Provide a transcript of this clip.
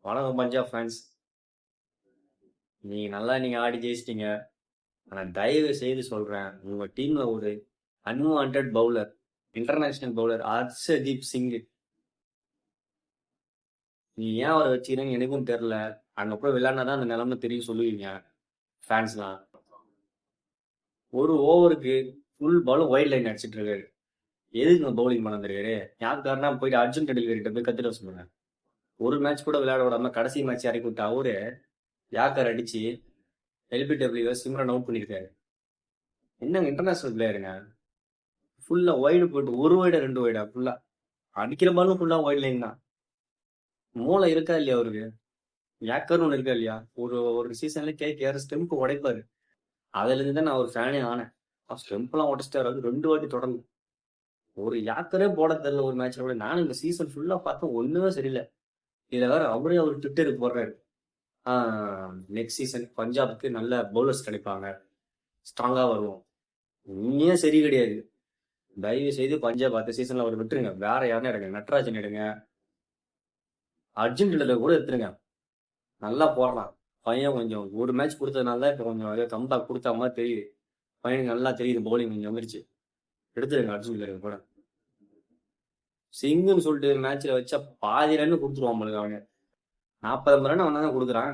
வணக்கம் பஞ்சாப் ஃபேன்ஸ். நீங்க ஆடி ஜெயிச்சிட்டீங்க. ஆனா தயவு செய்து சொல்றேன், உங்க டீம்ல ஒரு unwanted bowler, international bowler Harshdeep Singh, நீ ஏன் அவரை வச்சுக்கிறேன்னு எனக்கும் தெரியல. அங்க போய் விளையாடினாதான் அந்த நிலைமை தெரியும் சொல்லுவீங்க ஃபேன்ஸ்லாம். ஒரு ஓவருக்கு ஃபுல் பாலும் ஒயிட் லைன் அடிச்சிட்டு இருக்காரு. எதுக்கு பவுலிங் பண்ண வந்திருக்காரு? யாருக்காருன்னா போயிட்டு அர்ஜுன் டெண்டுல்கர் போய் கத்துட்டு வர சொல்லுங்க. ஒரு மேட்ச் கூட விளையாட விடாம கடைசி மேட்ச் இறக்கி விட்டு அவரு யாக்கர் அடிச்சு எல்பிடபிள்யூ சிம்ரன் அவுட் பண்ணியிருக்காரு. என்னங்க இன்டர்நேஷனல் பிளேயருங்க, ஃபுல்லா ஒய்டு போட்டு ஒரு ஒய்டா ரெண்டு ஒய்டா ஃபுல்லா அடிக்கிற பாலும் ஃபுல்லா ஒயிட் லைன் தான். மூளை இருக்கா இல்லையா அவருக்கு? ஏக்கர்னு ஒன்று இருக்கா இல்லையா? ஒரு ஒரு சீசன்ல கேஆர் ஸ்டெம்ப் உடைப்பாரு. அதுல இருந்து தான் நான் ஒரு ஃபேனே ஆனேன். ஸ்டெம்ப்லாம் உடைச்சிட்டாரு, அது 2 வாட்டி தொடர்ந்து. ஒரு யாக்கரே போட தெரியல ஒரு மேட்ச்ல கூட. நானும் இந்த சீசன் ஃபுல்லா பார்த்தேன், ஒண்ணுமே சரியில்லை. இதுல வேற அவரே அவர் ட்விட்டருக்கு போடுறாரு, நெக்ஸ்ட் சீசன் பஞ்சாபுக்கு நல்ல பவுலர்ஸ் கிடைப்பாங்க, ஸ்ட்ராங்கா வருவோம். உண்மையே சரி கிடையாது. தயவு செய்து பஞ்சாப் அடுத்த சீசன்ல அவர் விட்டுருங்க. வேற யாருன்னா எடுங்க, நட்ராஜன் எடுங்க, அர்ஜென்டினால கூட எடுத்துருங்க. நல்லா போடலாம். பையன் கொஞ்சம் ஒரு மேட்ச் கொடுத்ததுனால தான் இப்போ கொஞ்சம் கம்பேக் கொடுத்த மாதிரி தெரியுது. பையனுக்கு நல்லா தெரியுது, பவுலிங் கொஞ்சம் வந்துருச்சு. எடுத்துருங்க அர்ஜுன் கூட. சிங்குன்னு சொல்லிட்டு மேட்ச்ல வச்சா பாதி ரன் கொடுத்துருவான் அவனுக்கு. 40 ரன் அவன் தான் கொடுக்குறான்.